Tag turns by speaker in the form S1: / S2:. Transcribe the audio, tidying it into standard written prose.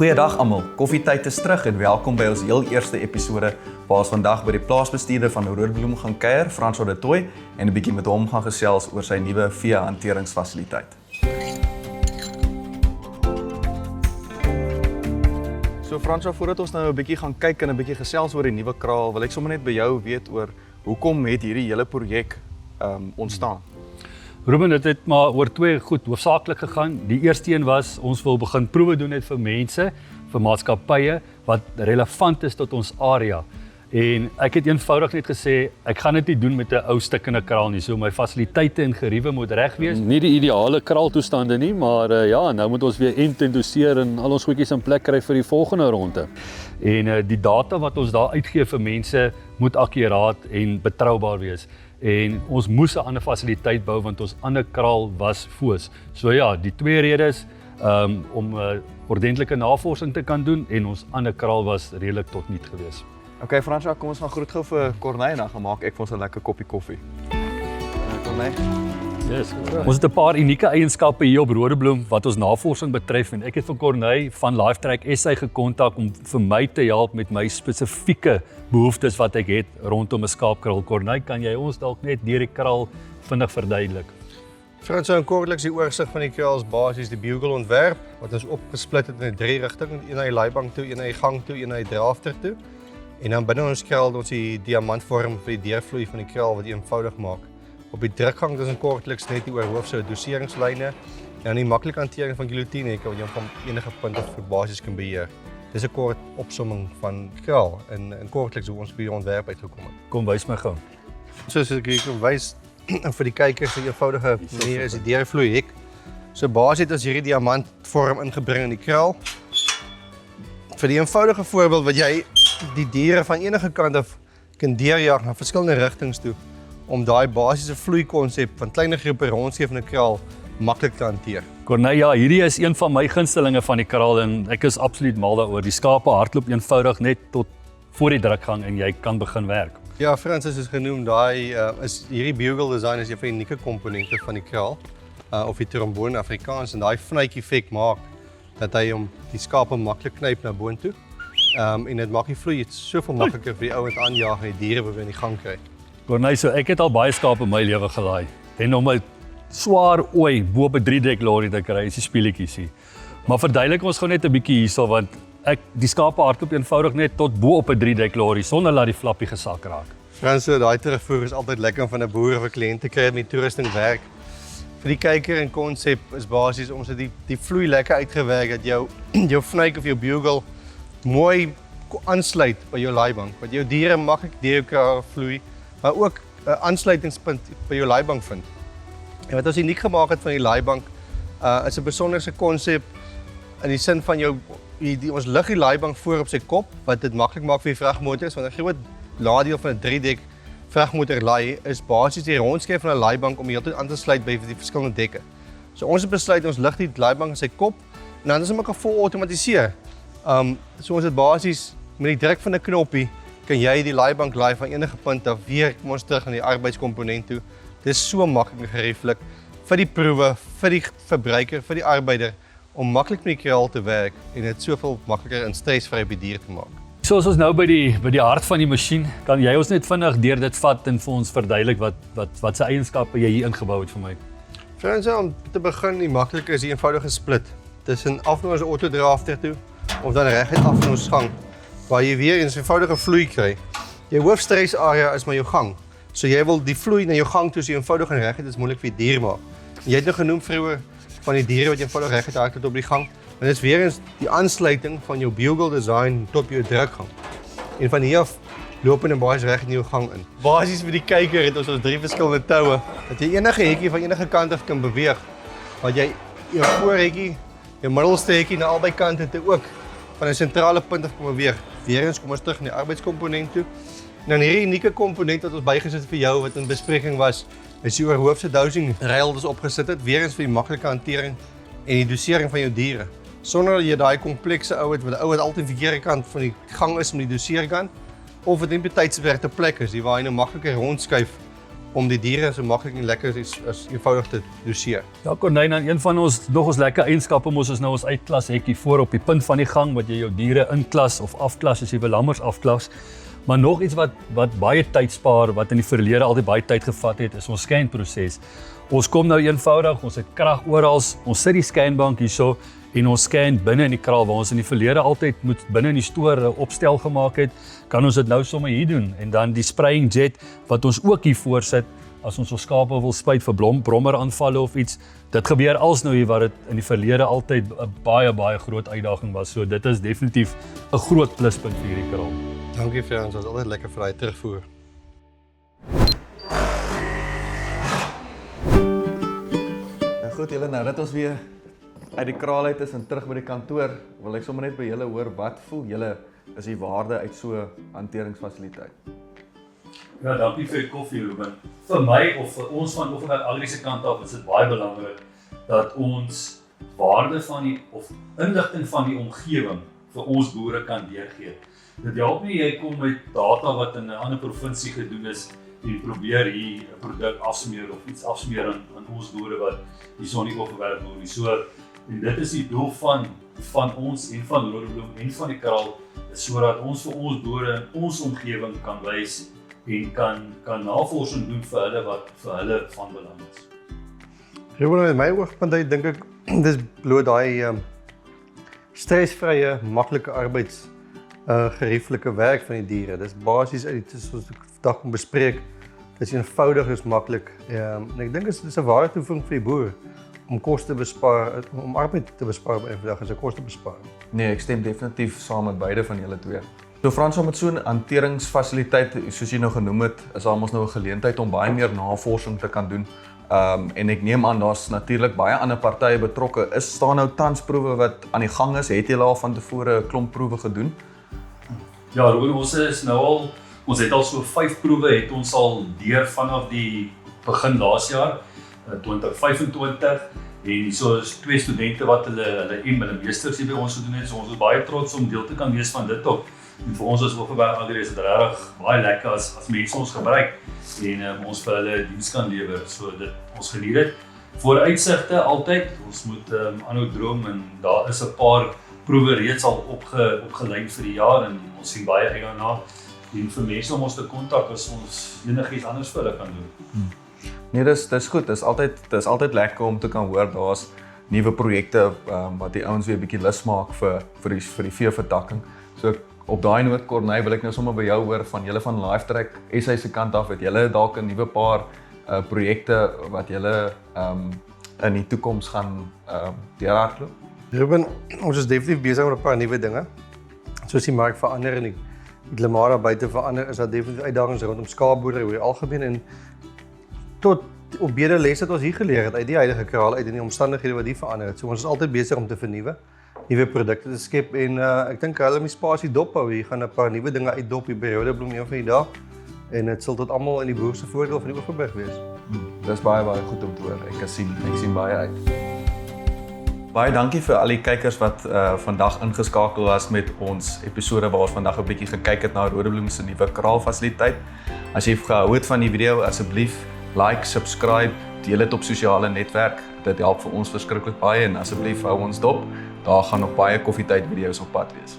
S1: Goeiedag almal, koffietyd is terug en welkom by ons heel eerste episode waar ons vandag by die plaasbestuurder van Roodbloem gaan kuier, François de Tooy, en 'n bietjie met hom gaan gesels oor sy nuwe vee-hanteringsfasiliteit. So François, voordat ons nou 'n bietjie gaan kyk en 'n bietjie gesels oor die nuwe kraal, wil ek sommer net by jou weet oor hoekom het hierdie hele projek ontstaan?
S2: Ruben, dit het maar oor twee goed hoofsaaklik gegaan. Die eerste een was, ons wil begin proewe doen net vir mense, vir maatskappye, wat relevant is tot ons area. En ek het eenvoudig net gesê, ek gaan dit nie doen met 'n ou stikkende kraal nie, so my fasiliteite en geriewe moet reg wees. Nie die ideale kraaltoestande nie, maar ja, nou moet ons weer ent en doseer en al ons goedjies in plek kry vir die volgende ronde. En die data wat ons daar uitgee vir mense moet akkuraat en betroubaar wees. En ons moes 'n ander fasiliteit bou want ons ander kraal was foos. So ja, die twee redes om ordentlike navorsing te kan doen en ons ander kraal was redelik tot niet gewees.
S1: Okay, François, kom ons gaan groet gou vir Corneille en dan gaan maak ek vir ons 'n lekker koppie koffie. Corneille?
S2: Yes. Ons het 'n paar unieke eienskappe hier op Roodbloem wat ons navorsing betref en ek het vir Corneille van Lifetrack SA gekontak om vir my te help met my spesifieke behoeftes wat ek het rondom 'n skaapkraal. Corneille, kan jy ons dalk net deur die kraal vinnig verduidelik?
S3: Frans, so kortliks die oorsig van die kraal is basies die bugle ontwerp wat ons opgesplit het in 3 rigtings, een na die laaibank toe, een na die gang toe, een na die drafter toe. En dan binne ons kraal het ons die diamantvorm vir die deurvloei van die kraal wat eenvoudig maak. Op die drukgang is 'n kortliks net die oorhoofse doseringslyne en dan die maklike hantering van gilotinehekke wat jy van enige punt af basies kan beheer. Dis 'n kort opsomming van kraal en kortliks hoe ons by die ontwerp uitgekom het.
S2: Kom wys my gou.
S3: Soos ek hier kan wys vir die kykers 'n eenvoudige manier is die deurvloei hek. So basies het ons hierdie diamantvorm ingebring in die kraal. Vir die eenvoudige voorbeeld wat jy die diere van enige kant af kan deurjag na verskillende rigtings toe om daai basiese vloeikonsep van kleiner groepe rondskeefende kraal maklik te hanteer.
S2: Corneille, ja, hierdie is een van my gunstelinge van die kraal en ek is absoluut mal daaroor. Die skape hardloop eenvoudig net tot voor die drukgang en jy kan begin werk.
S3: Ja, Frans is genoem, daai is hierdie bugle design is een van die unieke komponente van die kraal of die trombone Afrikaans en daai fnuitjie effek maak dat hy om die skape maklik knyp na boontoe. En dit maak die vloei soveel makliker vir die ouens aanjaag en die diere wat in die gang kry.
S2: Corneille, so ek het al baie skape in my lewe gelaai en om 'n swaar ooi bo op 'n 3-dek lorry te kry is die speletjies hier. Maar verduidelik ons gou net 'n bietjie hierso want die skape hardloop eenvoudig net tot bo op 'n 3-dek lorry sonder dat die flappie gesak raak.
S3: Frans, so daai terugvoer is altyd lekker om van 'n boer of 'n kliënt te kry met toerusting werk. Vir die kyker en konsep is basies om so die vloei lekker uitgewerk dat jou fnuik of jou bugle mooi aansluit by jou laaibank, wat jou diere maklik deur jou kraal vloei, maar ook 'n aansluitingspunt by jou laaibank vind. En wat ons uniek gemaak het van die laaibank is 'n besonderse konsep in die sin van ons lig die laaibank voor op sy kop, wat dit maklik maak vir die vragmotors, want 'n groot laadeel van 'n 3-dek vragmotor laai is basies die rondskeef van 'n laaibank om heeltyd aan te sluit by die verskillende dekke. So ons het besluit ons lig die laaibank in sy kop en dan is hom ook vol outomatiseer. So ons het basies met die druk van 'n knoppie kan jy die laaibank laai van enige punt af weer kom ons terug aan die arbeidskomponent toe. Dit is so maklik en gerieflik vir die proewe, vir die verbruiker, vir die arbeider om maklik met die kraal te werk en dit soveel makliker en stresvry by dier te maak.
S2: Soos ons nou by die hart van die masjien, kan jy ons net vinnig deur dit vat en vir ons verduidelik wat se eienskappe jy hier ingebou het vir my?
S3: Frans, om te begin, die maklike is die eenvoudige split tussen af na ons autodrafter toe of dan reguit af na ons gang, waar jy weer 'n eenvoudige vloei kry. Jou hoofstresarea is maar jou gang. So jy wil die vloei na jou gang toe so eenvoudig en reguit is moeilik vir die dier maak. Jy het nou genoem vroeër van die diere wat eenvoudig reguit hardloop op die gang. En dit is weer eens die aansluiting van jou bugle design tot jou drukgang. En van hier af loop en basies reg in jou gang in. Basies vir die kyker het ons 3 verskillende toue dat jy enige hekkie van enige kant af kan beweeg. Want jy jou voorhekkie, jou middelste hekkie na albei kante toe ook van 'n sentrale punt af kom beweeg. Weer eens kom ons terug in die arbeidskomponent toe. En dan hierdie unieke komponent wat ons bygesit vir jou wat in bespreking was, is die oorhoofse dosing rail wat ons opgesit het, weer eens vir die maklike hantering en die dosering van jou diere. Sonder dat jy daai komplekse ou het, wat die ou wat altyd aan die verkeerde kant van die gang is met die doseerkant, of dit net betyds weer te plek is, waar jy nou makliker rondskuif om die diere so maklik en lekker as eenvoudig te doseer.
S2: Ja, Corneille, en een van ons lekker eienskappe mos is nou ons uitklas hekkie voor op die punt van die gang wat jy jou diere inklas of afklas as jy wil lammers afklas. Maar nog iets wat baie tyd spaar, wat in die verlede altyd baie tyd gevat het, is ons scanproses. Ons kom nou eenvoudig, ons het krag oral, ons sit die scanbank hierso en ons scan binne in die kraal waar ons in die verlede altyd moet binne in die stoor 'n opstel gemaak het, kan ons dit nou sommer hier doen en dan die spraying jet wat ons ook hier voorsit as ons skape wil spuit vir brommeraanvalle of iets. Dit gebeur als nou hier wat dit in die verlede altyd 'n baie groot uitdaging was. So dit is definitief 'n groot pluspunt vir hierdie kraal.
S3: Dankie Frans, dit was altyd lekker vir daai terugvoer.
S1: Ja goed, julle, nou dat ons weer uit die kraal uit is en terug by die kantoor, wil ek sommer net by julle hoor, wat voel julle is die waarde uit so 'n hanteringsfasiliteit?
S2: Ja, dankie vir die koffie, Ruben. Vir my of vir ons van Oeverweg Agri se kant af is dit baie belangrik dat ons waarde van die of inligting van die omgewing vir ons boere kan deurgee. Dit help nie jy kom met data wat in 'n ander provinsie gedoen is en probeer hier 'n produk afsmeer of iets afsmeer aan ons boere wat hierson nie Oeverweg boer nie. So en dit is die doel van ons en van Roodebloem en van die kraal, is sodat ons vir ons boere in ons omgewing kan wys en kan navorsing doen vir hulle wat vir hulle van belang is.
S3: Ruben, met my oogpunt uit dink ek dis bloot daai stresvrye, maklike arbeids gerieflike werk van die diere. Dis basies uit soos ek vandag kom bespreek. Dis eenvoudig, dis maklik. En ek dink dit is 'n ware toevoeging vir die boer om kos te bespaar, om arbeid te bespaar by vandag en sy kos te bespaar.
S1: Nee, ek stem definitief saam met beide van julle twee. So Frans, met so 'n hanteringsfasiliteit, soos jy nou genoem het, is daar mos nou 'n geleentheid om baie meer navorsing te kan doen. En ek neem aan daar's natuurlik baie ander partye betrokke. Is daar nou tans proewe wat aan die gang is? Het julle al van tevore 'n klomp proewe gedoen?
S2: Ja, Ruben, ons het al so 5 proewe het ons al deur vanaf die begin laas jaar 2025 en so is 2 studente wat hulle meesters hier by ons gedoen het. So ons is baie trots om deel te kan wees van dit ook. En vir ons as Oeverweg Agri is dit regtig baie lekker as mense ons gebruik en ons vir hulle diens kan lewer. So dit ons geniet dit. Vooruitsigte altyd, ons moet aanhou droom en daar is 'n paar proewe reeds al opgelyn vir die jaar en ons sien baie uit daarna. En vir mense om ons te kontak as ons enigiets anders vir hulle kan doen.
S1: Nee, dis goed. Dis altyd lekker om te kan hoor daar's nuwe projekte wat die ouens weer 'n bietjie lus maak vir die veevertakking. So op daai noot, Corneille, wil ek nou sommer by jou hoor van julle van Lifetrack SA se kant af, het julle dalk 'n nuwe paar projekte wat julle in die toekoms gaan deurhardloop?
S3: Ruben, ons is definitief besig met 'n paar nuwe dinge. Soos die mark verander en die klimaat daar buite verander, is daar definitief uitdagings rondom skaapboerdery oor die algemeen en tot op beide lesse wat ons hier geleer het uit die huidige kraal uit en die omstandighede wat hier verander het. So ons is altyd besig om te vernuwe, nuwe produkte te skep en ek dink hulle moet spasie dop hou. Hier gaan 'n paar nuwe dinge uitdop hier by Roodebloem een van die dae en dit sal tot almal in die boer se voordeel van die Oeverweg wees.
S1: Dis baie goed om te hoor. Ek sien baie uit. Baie dankie vir al die kykers wat vandag ingeskakel was met ons episode waar ons vandag 'n bietjie gekyk het na Roodebloem se nuwe kraalfasiliteit. As jy gehou het van die video, asseblief like, subscribe, deel dit op sosiale netwerk. Dit help vir ons verskriklik baie en asseblief hou ons dop. Daar gaan nog baie koffietyd video's op pad wees.